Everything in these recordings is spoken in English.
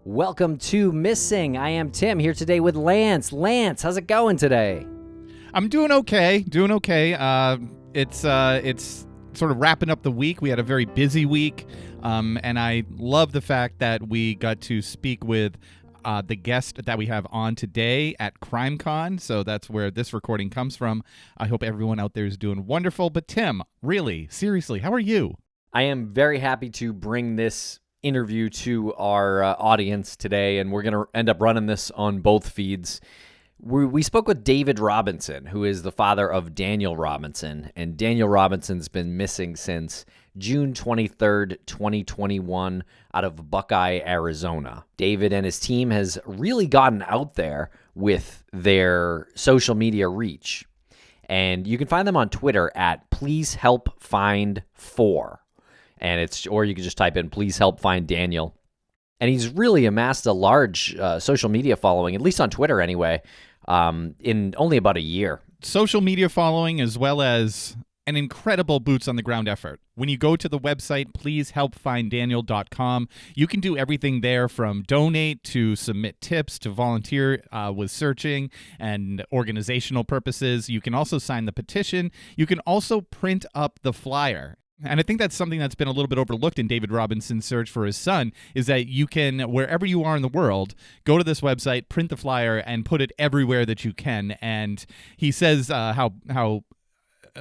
Welcome to Missing. I am Tim here today with Lance. Lance, how's it going today? I'm doing okay. It's sort of wrapping up the week. We had a very busy week, and I love the fact that we got to speak with the guest that we have on today at CrimeCon. So that's where this recording comes from. I hope everyone out there is doing wonderful. But Tim, really, seriously, how are you? I am very happy to bring this interview to our audience today, and we're going to end up running this on both feeds. We spoke with David Robinson, who is the father of Daniel Robinson, and Daniel Robinson's been missing since June 23rd, 2021, out of Buckeye, Arizona. David and his team has really gotten out there with their social media reach, and you can find them on Twitter at PleaseHelpFind4. Or you can just type in "Please help find Daniel," and he's really amassed a large social media following, at least on Twitter anyway, in only about a year. Social media following, as well as an incredible boots on the ground effort. When you go to the website, pleasehelpfinddaniel.com, you can do everything there, from donate to submit tips to volunteer with searching and organizational purposes. You can also sign the petition. You can also print up the flyer. And I think that's something that's been a little bit overlooked in David Robinson's search for his son, is that you can, wherever you are in the world, go to this website, print the flyer, and put it everywhere that you can. And he says how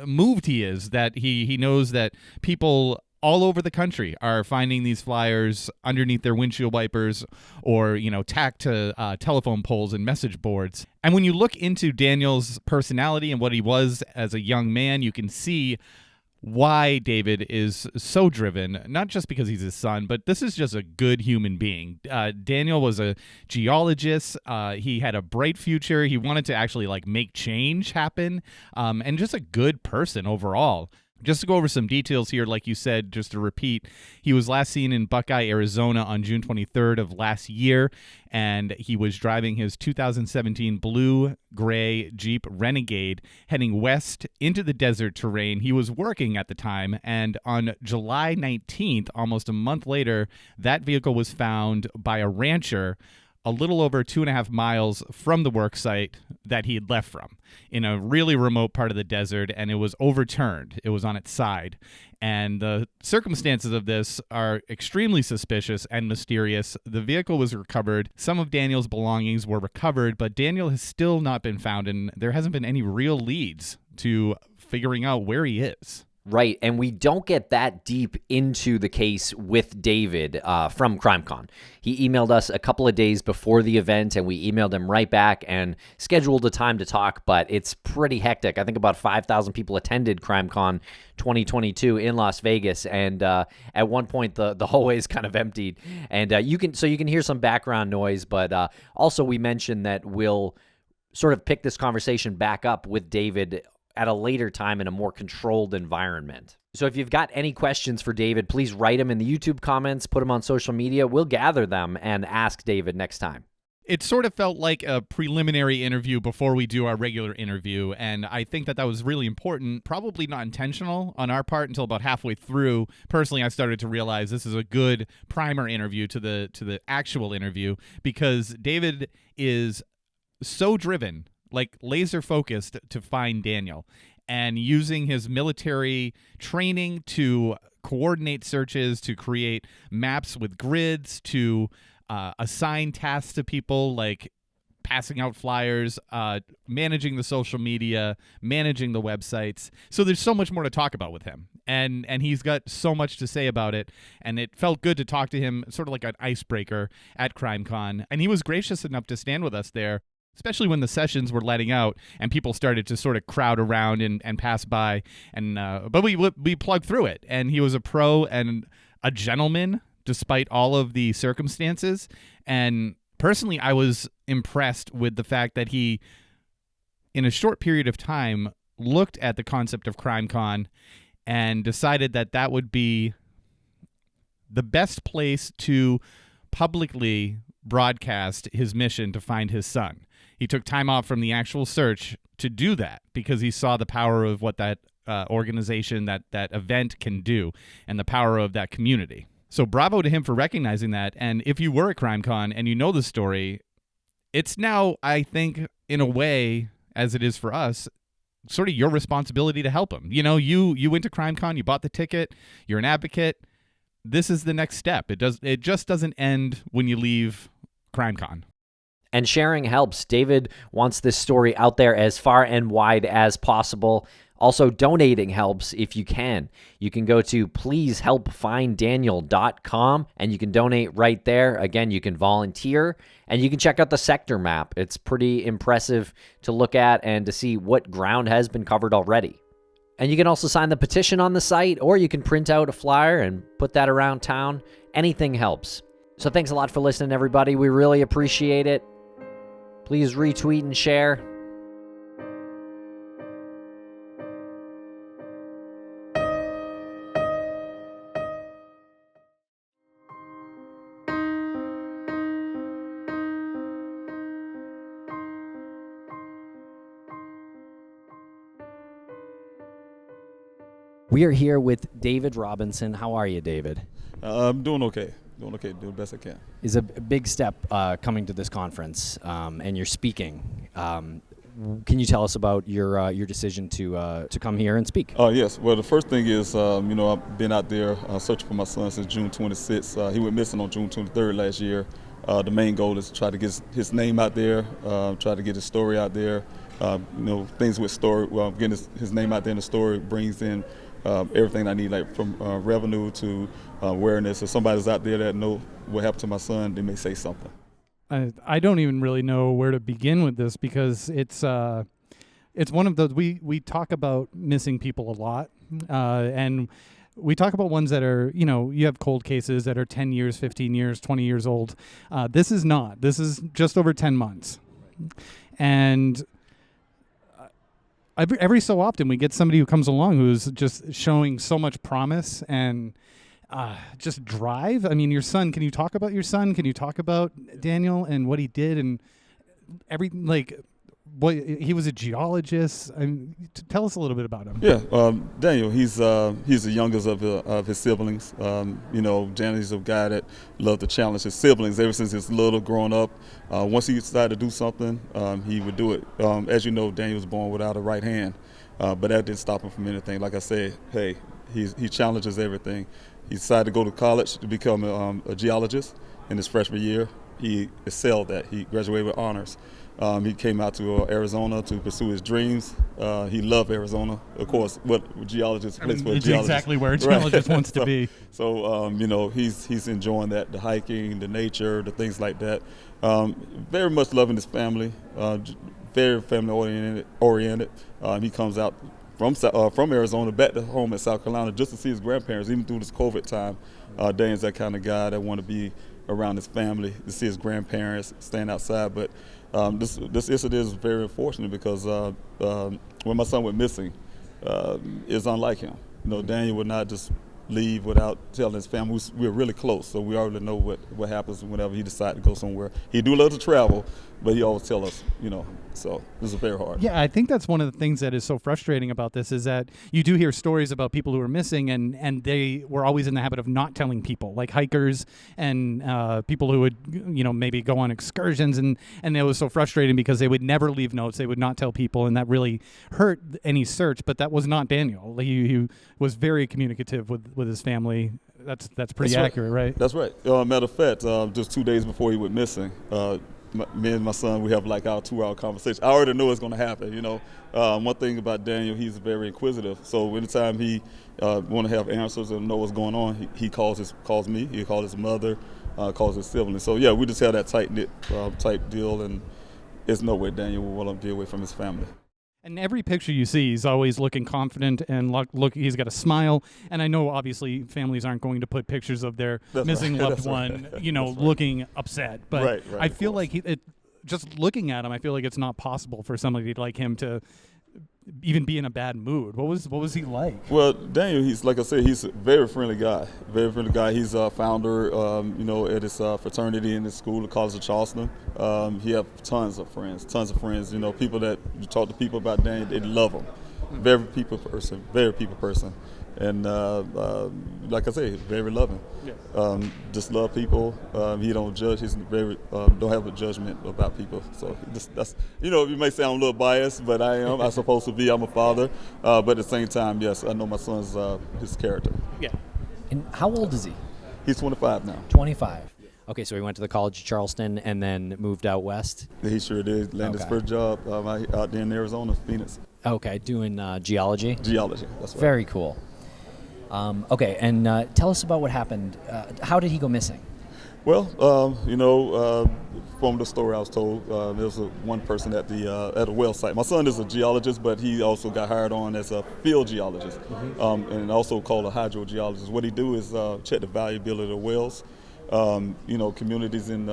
moved he is that he knows that people all over the country are finding these flyers underneath their windshield wipers or, tacked to telephone poles and message boards. And when you look into Daniel's personality and what he was as a young man, you can see why David is so driven, not just because he's his son, but this is just a good human being. Daniel was a geologist. He had a bright future. He wanted to actually make change happen, and just a good person overall. Just to go over some details here, like you said, just to repeat, he was last seen in Buckeye, Arizona on June 23rd of last year, and he was driving his 2017 blue-gray Jeep Renegade heading west into the desert terrain. He was working at the time, and on July 19th, almost a month later, that vehicle was found by a rancher a little over 2.5 miles from the work site that he had left from, in a really remote part of the desert, and it was overturned. It was on its side. And the circumstances of this are extremely suspicious and mysterious. The vehicle was recovered. Some of Daniel's belongings were recovered, but Daniel has still not been found, and there hasn't been any real leads to figuring out where he is. Right, and we don't get that deep into the case with David from CrimeCon. He emailed us a couple of days before the event, and we emailed him right back and scheduled a time to talk, but it's pretty hectic. I think about 5,000 people attended CrimeCon 2022 in Las Vegas, and at one point the hallways kind of emptied, and you can hear some background noise, but also we mentioned that we'll sort of pick this conversation back up with David at a later time in a more controlled environment. So if you've got any questions for David, please write them in the YouTube comments, put them on social media. We'll gather them and ask David next time. It sort of felt like a preliminary interview before we do our regular interview, and I think that was really important, probably not intentional on our part until about halfway through. Personally, I started to realize this is a good primer interview to the actual interview, because David is so driven, laser focused, to find Daniel, and using his military training to coordinate searches, to create maps with grids, to assign tasks to people like passing out flyers, managing the social media, managing the websites. So there's so much more to talk about with him. And he's got so much to say about it. And it felt good to talk to him, sort of like an icebreaker at CrimeCon. And he was gracious enough to stand with us there, especially when the sessions were letting out and people started to sort of crowd around and pass by. And but we plugged through it. And he was a pro and a gentleman despite all of the circumstances. And personally, I was impressed with the fact that he, in a short period of time, looked at the concept of CrimeCon and decided that that would be the best place to publicly broadcast his mission to find his son. He took time off from the actual search to do that because he saw the power of what that organization, that event can do, and the power of that community. So bravo to him for recognizing that. And if you were at CrimeCon and you know the story, it's now, I think, in a way, as it is for us, sort of your responsibility to help him. You know, you went to CrimeCon, you bought the ticket, you're an advocate. This is the next step. It just doesn't end when you leave CrimeCon. And sharing helps. David wants this story out there as far and wide as possible. Also, donating helps if you can. You can go to pleasehelpfinddaniel.com and you can donate right there. Again, you can volunteer and you can check out the sector map. It's pretty impressive to look at and to see what ground has been covered already. And you can also sign the petition on the site, or you can print out a flyer and put that around town. Anything helps. So thanks a lot for listening, everybody. We really appreciate it. Please retweet and share. We are here with David Robinson. How are you, David? I'm doing okay. Doing the best I can. It's a big step coming to this conference, and you're speaking. Can you tell us about your decision to come here and speak? Yes. Well, the first thing is, I've been out there searching for my son since June 26th. He went missing on June 23rd last year. The main goal is to try to get his name out there, try to get his story out there. Things with story. Getting his name out there in the story brings in everything I need, like from revenue to awareness. If somebody's out there that know what happened to my son, they may say something. I don't even really know where to begin with this, because it's one of those, we talk about missing people a lot, and we talk about ones that are, you have cold cases that are 10 years, 15 years, 20 years old. This is not. This is just over 10 months. And every so often we get somebody who comes along who's just showing so much promise and just drive. I mean, your son, can you talk about your son? Can you talk about Daniel and what he did and he was a geologist? Tell us a little bit about him. Yeah, Daniel, he's the youngest of his siblings. Daniel's a guy that loved to challenge his siblings ever since he's little, growing up. Once he decided to do something, he would do it. As you know, Daniel was born without a right hand, but that didn't stop him from anything. Like I said, hey, he challenges everything. He decided to go to college to become a geologist in his freshman year. He excelled at. He graduated with honors. He came out to Arizona to pursue his dreams. He loved Arizona. Of course, what geologists place for a it's geologist. Exactly where a geologist wants to be. So, he's enjoying that, the hiking, the nature, the things like that. Very much loving his family, very family oriented. He comes out from Arizona back to home in South Carolina just to see his grandparents, even through this COVID time. Dan's that kind of guy that want to be around his family, to see his grandparents, stand outside. But this incident is very unfortunate because when my son went missing, it's unlike him. Daniel would not just leave without telling his family. We're really close, so we already know what happens whenever he decides to go somewhere. He do love to travel, but he always tell us, so this is very hard. Yeah, I think that's one of the things that is so frustrating about this, is that you do hear stories about people who are missing and they were always in the habit of not telling people, like hikers and people who would, maybe go on excursions, and it was so frustrating because they would never leave notes, they would not tell people, and that really hurt any search. But that was not Daniel. He was very communicative with his family. That's pretty accurate, right? That's right. Matter of fact, just 2 days before he went missing, me and my son, we have like our 2-hour conversation. I already know it's going to happen. One thing about Daniel, he's very inquisitive. So anytime he want to have answers and know what's going on, he calls me. He calls his mother, calls his siblings. So yeah, we just have that tight knit type deal, and there's no way Daniel will want to be away from his family. And every picture you see, he's always looking confident and look. He's got a smile. And I know, obviously, families aren't going to put pictures of their missing loved one, looking upset. But I feel like just looking at him, I feel like it's not possible for somebody like him to even be in a bad mood. What was he like? Well, Daniel, he's, like I said, he's a very friendly guy. Very friendly guy. He's a founder, at his fraternity in his school, the College of Charleston. He have tons of friends. People that you talk to people about Daniel, they love him. Very people person. and like I say, very loving. Yeah. Just love people. He don't judge. He's very don't have a judgment about people. So that's you may sound a little biased, but I am. I'm supposed to be. I'm a father, but at the same time, yes, I know my son's his character. Yeah. And how old is he? He's 25 now. 25. Okay, so he went to the College of Charleston and then moved out west? He sure did. Landed his first job out there in Arizona, Phoenix. Okay, doing geology? Geology, that's right. Very cool. Okay, and tell us about what happened. How did he go missing? Well, from the story I was told, there was one person at a well site. My son is a geologist, but he also got hired on as a field geologist, and also called a hydrogeologist. What he do is check the valuability of the wells. Communities in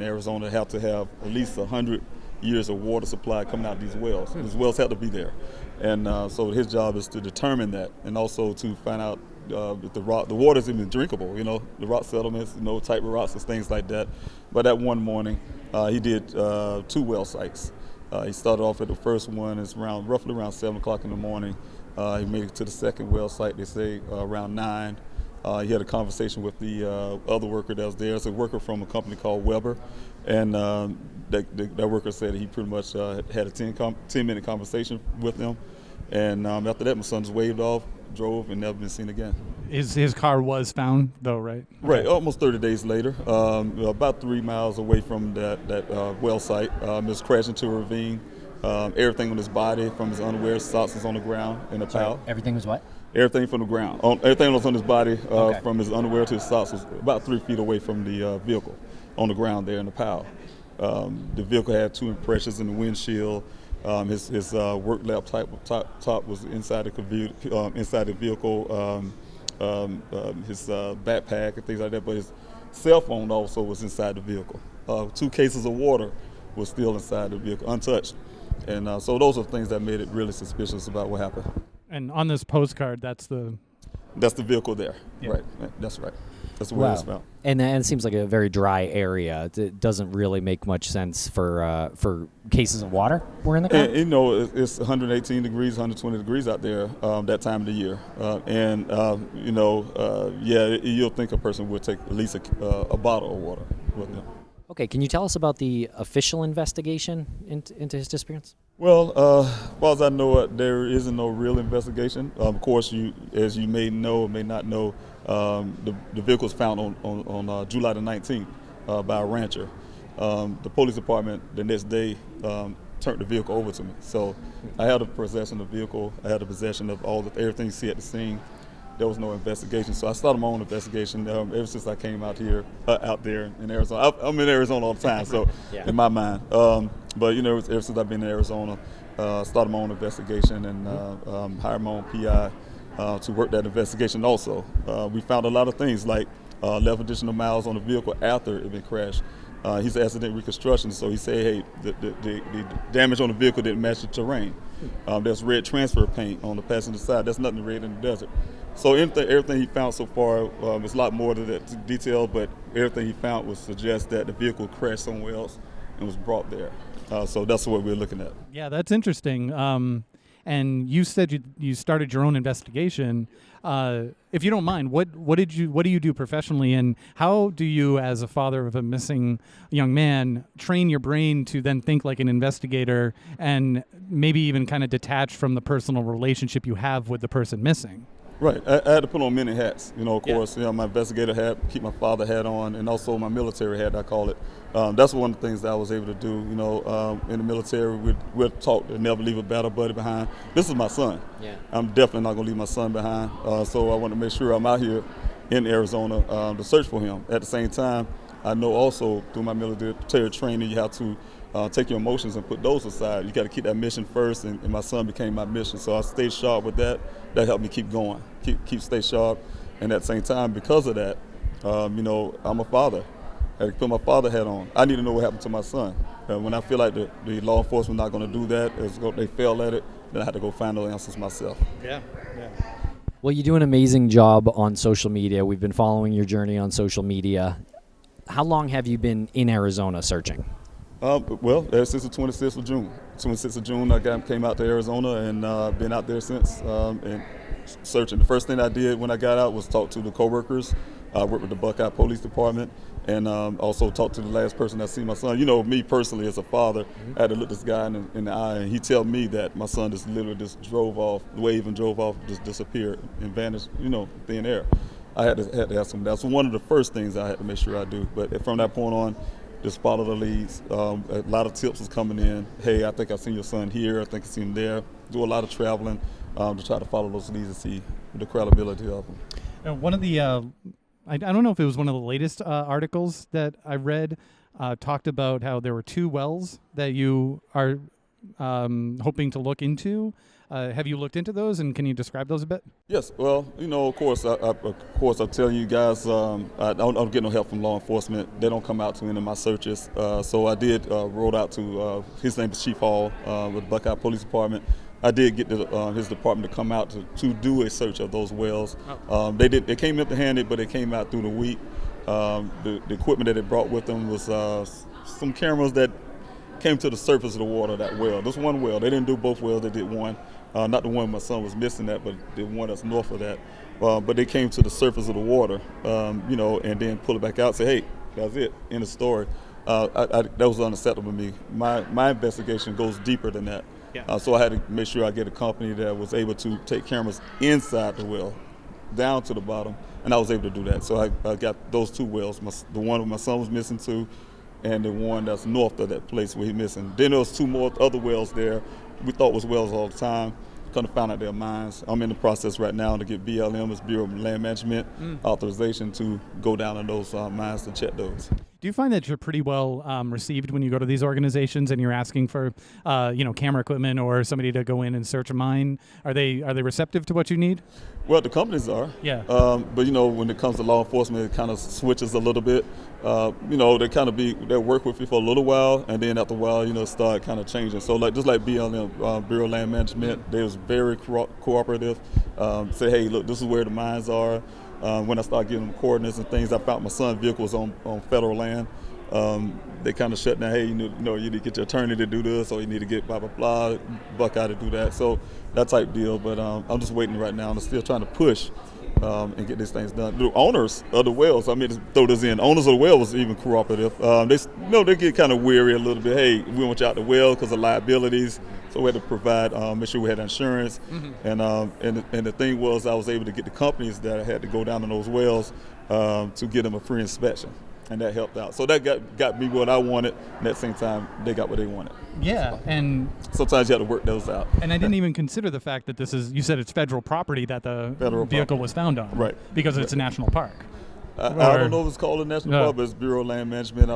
Arizona have to have at least 100 years of water supply coming out of these wells. These wells have to be there, and so his job is to determine that, and also to find out if the water is even drinkable. The rock settlements, type of rocks and things like that. But that one morning, he did 2 well sites. He started off at the first one. It's roughly around 7 o'clock in the morning. He made it to the second well site. They say around 9. He had a conversation with the other worker that was there. It's a worker from a company called Weber, and that worker said he pretty much had a 10-minute conversation with them, and after that, my son just waved off, drove, and never been seen again. His car was found, though, right? Right, almost 30 days later, about 3 miles away from that well site, it was crashed into a ravine. Everything on his body, from his underwear, socks, was on the ground in a pile. Everything was what? Everything from the ground. Everything was on his body, from his underwear to his socks, was about 3 feet away from the vehicle, on the ground there in the pile. The vehicle had 2 impressions in the windshield. His work laptop top was inside the vehicle. His backpack and things like that. But his cell phone also was inside the vehicle. 2 cases of water was still inside the vehicle, untouched. And so those are things that made it really suspicious about what happened. And on this postcard, that's the vehicle there. Yeah. Right. That's right. That's where it was found. And it seems like a very dry area. It doesn't really make much sense for cases of water were in the car. And, it's 118 degrees, 120 degrees out there that time of the year. You'll think a person would take at least a bottle of water with them. Okay, can you tell us about the official investigation into his disappearance? Well, as far as I know, there isn't no real investigation. Of course, as you may know or may not know, the vehicle was found on July the 19th by a rancher. The police department the next day turned the vehicle over to me. So I had a possession of the vehicle. I had a possession of everything you see at the scene. There was no investigation, so I started my own investigation ever since I came out there in Arizona. I'm in Arizona all the time, so yeah. In my mind. But ever since I've been in Arizona, started my own investigation and hired my own PI to work that investigation. Also, we found a lot of things like 11 additional miles on the vehicle after it had been crashed. He's accident reconstruction, so he said, hey, the damage on the vehicle didn't match the terrain. There's red transfer paint on the passenger side. That's nothing red in the desert. So everything he found so far was a lot more to that detail, but everything he found would suggest that the vehicle crashed somewhere else and was brought there. So that's what we're looking at. Yeah, that's interesting. And you said you started your own investigation. If you don't mind, what do you do professionally, and how do you, as a father of a missing young man, train your brain to then think like an investigator and maybe even kind of detach from the personal relationship you have with the person missing? Right. I had to put on many hats. Of course, my investigator hat, keep my father hat on, and also my military hat, I call it. That's one of the things that I was able to do. In the military, we're taught to never leave a battle buddy behind. This is my son. Yeah. I'm definitely not going to leave my son behind. So I want to make sure I'm out here in Arizona to search for him. At the same time, I know also through my military training, you have to take your emotions and put those aside. You got to keep that mission first, and my son became my mission. So I stayed sharp with that. That helped me keep going, stay sharp. And at the same time, because of that, I'm a father. I had to put my father hat on. I need to know what happened to my son. When I feel like the law enforcement not going to do that, they fail at it, then I have to go find those answers myself. Yeah. Well, you do an amazing job on social media. We've been following your journey on social media. How long have you been in Arizona searching? Since the 26th of June. 26th of June, I came out to Arizona and been out there since. And searching. The first thing I did when I got out was talk to the coworkers. I worked with the Buckeye Police Department, and also talked to the last person that seen my son. You know, me personally as a father, I had to look this guy in the eye, and he tell me that my son just literally just drove off, just disappeared and vanished, thin air. I had to ask him. That's one of the first things I had to make sure I do. But from that point on, just follow the leads. A lot of tips was coming in. Hey, I think I seen your son here. I think I seen him there. Do a lot of traveling to try to follow those leads and see the credibility of them. Now, one of the I don't know if it was one of the latest articles that I read, talked about how there were 2 wells that you are hoping to look into. Have you looked into those, and can you describe those a bit? Yes. Well, of course, I'm telling you guys, I don't get no help from law enforcement. They don't come out to any of my searches. So I did wrote out to his name is Chief Hall with Buckeye Police Department. I did get his department to come out to do a search of those wells. They came empty-handed, but they came out through the week. The equipment that they brought with them was some cameras that came to the surface of the water of that well. This one well. They didn't do both wells. They did one. Not the one my son was missing that, but the one that's north of that. But they came to the surface of the water, and then pull it back out and say, hey, that's it, end of story. That was unacceptable to me. My investigation goes deeper than that. Yeah. So I had to make sure I get a company that was able to take cameras inside the well, down to the bottom, and I was able to do that. So I got those 2 wells, the one my son was missing to, and the one that's north of that place where he's missing. Then there was 2 more other wells there we thought was wells all the time. Kind of found out they're mines. I'm in the process right now to get BLM, it's Bureau of Land Management, authorization to go down in those mines to check those. Do you find that you're pretty well received when you go to these organizations and you're asking for, camera equipment or somebody to go in and search a mine? Are they receptive to what you need? Well, the companies are. Yeah. But when it comes to law enforcement, it kind of switches a little bit. They'll work with you for a little while, and then after a while, start kind of changing. So just like BLM, Bureau of Land Management, they was very cooperative. Say, hey, look, this is where the mines are. When I started giving them coordinates and things, I found my son's vehicle was on federal land. They kind of shut down, hey, you need to get your attorney to do this, or you need to get blah, blah, blah, Buckeye to do that. So that type deal. But I'm just waiting right now. I'm still trying to push and get these things done. The owners of the wells, to throw this in, owners of the well was even cooperative. They get kind of weary a little bit. Hey, we want you out the well because of liabilities. So we had to provide, make sure we had insurance. Mm-hmm. And the thing was, I was able to get the companies that had to go down in those wells to get them a free inspection. And that helped out. So that got me what I wanted, and at the same time, they got what they wanted. Yeah, and sometimes you have to work those out. And I didn't even consider the fact that you said it's federal property that the vehicle was found on. Right. Because it's a national park. I don't know if it's called a national park, but it's Bureau of Land Management.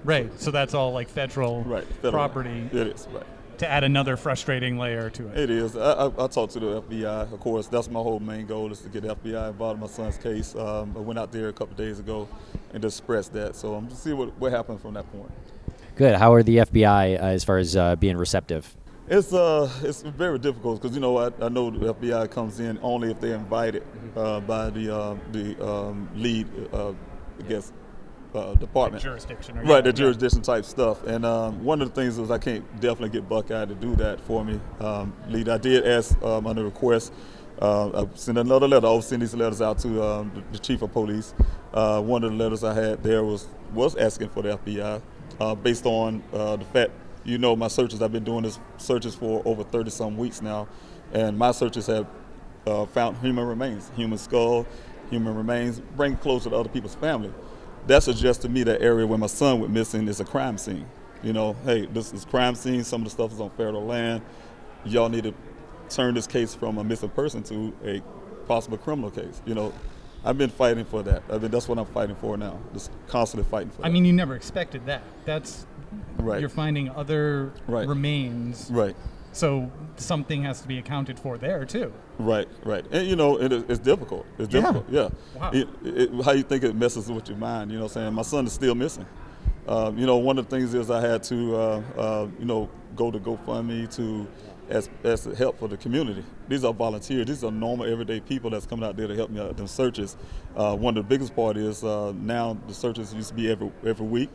Right. So that's all like federal property. It is, right. To add another frustrating layer to it. It is. I talked to the FBI. Of course, that's my whole main goal is to get the FBI involved in my son's case. I went out there a couple of days ago and just expressed that. So I'm just see what happens from that point. Good. How are the FBI as far as being receptive? It's very difficult because I know the FBI comes in only if they're invited by the lead, department. The jurisdiction. The jurisdiction type stuff. And one of the things is I can't definitely get Buckeye to do that for me. Lead. I did ask under request. I sent another letter. I was sending these letters out to the chief of police. One of the letters I had there was asking for the FBI based on the fact, my searches, I've been doing this searches for over 30-some weeks now, and my searches have found human remains, human skull, human remains, bring closer to other people's family. That suggests to me that area where my son went missing is a crime scene. Hey, this is crime scene. Some of the stuff is on federal land. Y'all need to turn this case from a missing person to a possible criminal case. I've been fighting for that. That's what I'm fighting for now. Just constantly fighting for that. You never expected that. That's right. You're finding other remains. Right. So something has to be accounted for there too. Right. And it's difficult. It's difficult. Yeah. Wow. How you think it messes with your mind? What I'm saying? My son is still missing. One of the things is I had to go to GoFundMe to ask help for the community. These are volunteers. These are normal everyday people that's coming out there to help me out with them searches. One of the biggest part is now the searches used to be every week.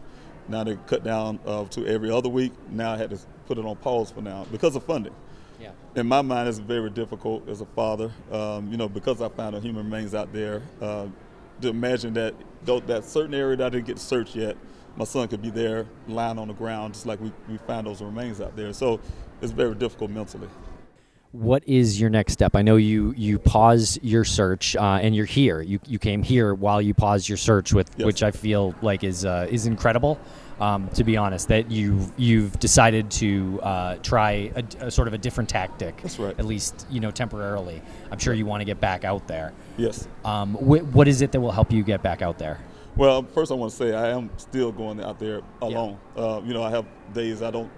Now they cut down to every other week. Now I had to put it on pause for now because of funding. In my mind, it's very difficult as a father, because I found human remains out there, to imagine that that certain area that I didn't get searched yet, my son could be there lying on the ground just like we found those remains out there. So it's very difficult mentally. What is your next step? I know you pause your search, and you're here. You came here while you paused your search, which I feel like is incredible. To be honest, that you've decided to try a sort of a different tactic. That's right. At least temporarily. I'm sure you want to get back out there. Yes. What is it that will help you get back out there? Well, first I want to say I am still going out there alone. I have days I don't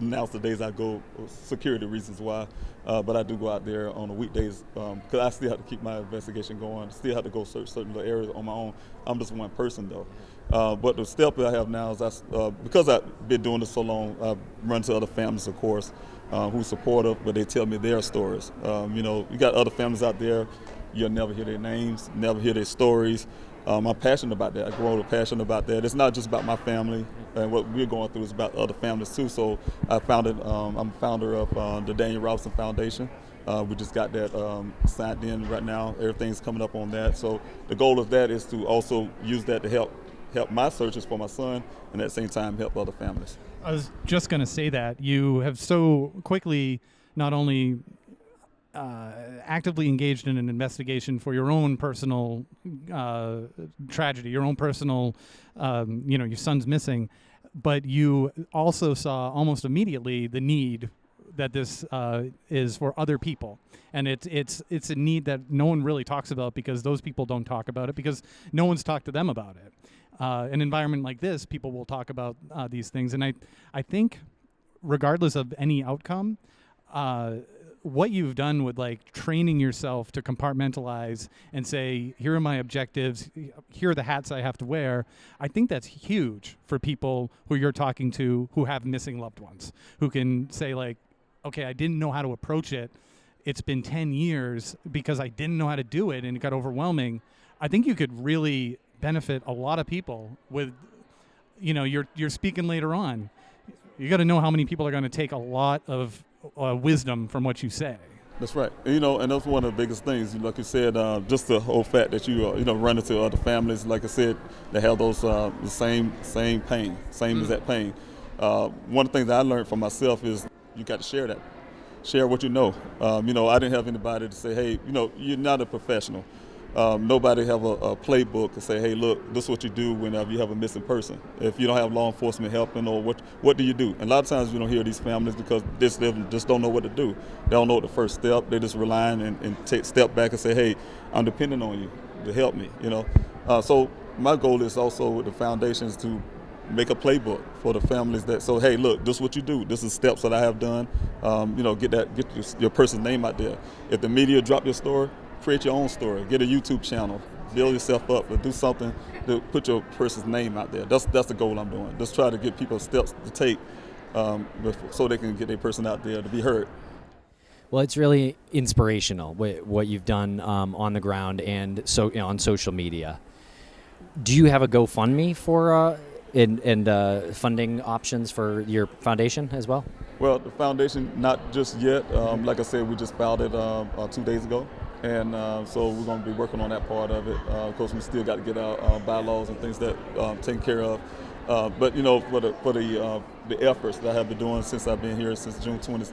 announce the days I go, security reasons why, but I do go out there on the weekdays because I still have to keep my investigation going. Still have to go search certain little areas on my own. I'm just one person though. But the step that I have now is because I've been doing this so long, I've run to other families, of course, who's supportive, but they tell me their stories. You got other families out there, you'll never hear their names, never hear their stories. I'm passionate about that. I grow up passionate about that. It's not just about my family and what we're going through. It's about other families too. So I'm founder of the Daniel Robinson Foundation. We just got that signed in right now. Everything's coming up on that. So the goal of that is to also use that to help my searches for my son, and at the same time help other families. I was just going to say that you have so quickly not only actively engaged in an investigation for your own personal tragedy, your own personal, your son's missing, but you also saw almost immediately the need that this is for other people. And it's a need that no one really talks about because those people don't talk about it because no one's talked to them about it. An environment like this, people will talk about these things. And I think regardless of any outcome, what you've done with training yourself to compartmentalize and say, here are my objectives, here are the hats I have to wear, I think that's huge for people who you're talking to who have missing loved ones, who can say okay, I didn't know how to approach it. It's been 10 years because I didn't know how to do it and it got overwhelming. I think you could really benefit a lot of people with, you're speaking later on. You got to know how many people are going to take a lot of wisdom from what you say. That's right. And that's one of the biggest things. Like you said, just the whole fact that you run into other families, like I said, that have those the same pain, exact pain. One of the things that I learned from myself is you got to share that. Share what you know. I didn't have anybody to say, hey, you're not a professional. Nobody have a playbook to say, hey, look, this is what you do whenever you have a missing person. If you don't have law enforcement helping, or what do you do? And a lot of times we don't hear these families because they just don't know what to do. They don't know the first step. They just rely and take step back and say, hey, I'm depending on you to help me. So my goal is also with the foundations to make a playbook for the families so hey, look, this is what you do. This is steps that I have done. Get your person's name out there. If the media drop your story, create your own story. Get a YouTube channel. Build yourself up, but do something to put your person's name out there. That's the goal I'm doing. Just try to get people steps to take so they can get their person out there to be heard. Well, it's really inspirational what you've done on the ground and on social media. Do you have a GoFundMe for and funding options for your foundation as well? Well, the foundation, not just yet. Like I said, we just filed it 2 days ago. And so we're going to be working on that part of it. Of course, we still got to get our bylaws and things that taken care of. But for the efforts that I have been doing since I've been here since June 20th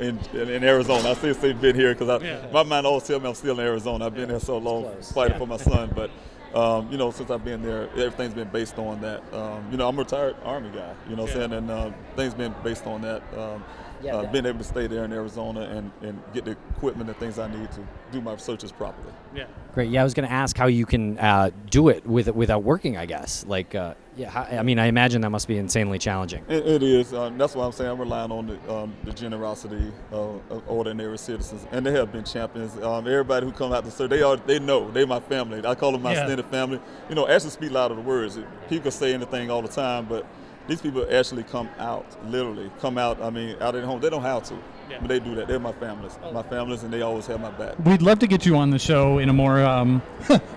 in Arizona. I say been here because my mind always tells me I'm still in Arizona. I've been there so long fighting for my son. But since I've been there, everything's been based on that. I'm a retired Army guy. What I'm saying, and things been based on that. Being able to stay there in Arizona and get the equipment and things I need to do my searches properly. Yeah. Great. Yeah, I was going to ask how you can do it without working, I guess. I imagine that must be insanely challenging. It is. That's why I'm saying I'm relying on the generosity of ordinary citizens. And they have been champions. Everybody who come out to serve, they know. They're my family. I call them my extended family. Actions speak louder than words. People say anything all the time, but these people actually literally come out of their home. They don't have to, but they do that. They're my families, and they always have my back. We'd love to get you on the show in a more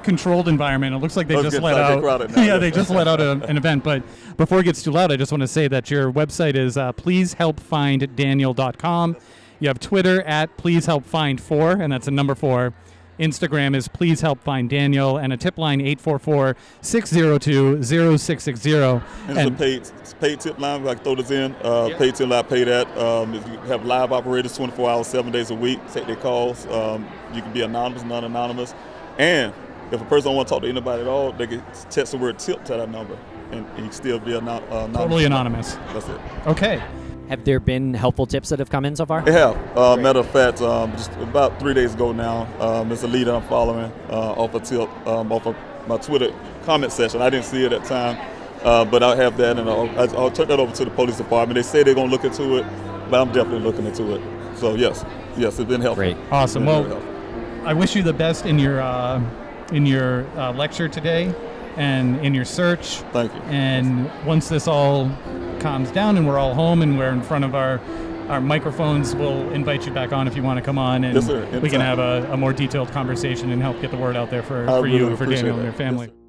controlled environment. It looks like they just let out. They just let out an event. But before it gets too loud, I just want to say that your website is pleasehelpfinddaniel.com. You have Twitter at Please Help Find 4, and that's a number 4. Instagram is Please Help Find Daniel, and a tip line 844-602-0660. And it's a paid tip line. I can throw this in. Paid tip line, pay that. If you have live operators 24 hours, 7 days a week, take their calls. You can be anonymous, non-anonymous. And if a person don't want to talk to anybody at all, they can text the word tip to that number, and you can still be anonymous. Totally anonymous. That's it. Okay. Have there been helpful tips that have come in so far? It have. Matter of fact, just about 3 days ago now, there's a leader I'm following off a tip, off of my Twitter comment section. I didn't see it at the time, but I have that, and I'll turn that over to the police department. They say they're going to look into it, but I'm definitely looking into it. So yes, it's been helpful. Great. Awesome. Well, I wish you the best in your lecture today and in your search. Thank you. And once this all calms down and we're all home and we're in front of our microphones, we'll invite you back on if you want to come on, and yes, sir. we can have a more detailed conversation and help get the word out there for really you and for appreciate Daniel and that. your family. Yes, sir.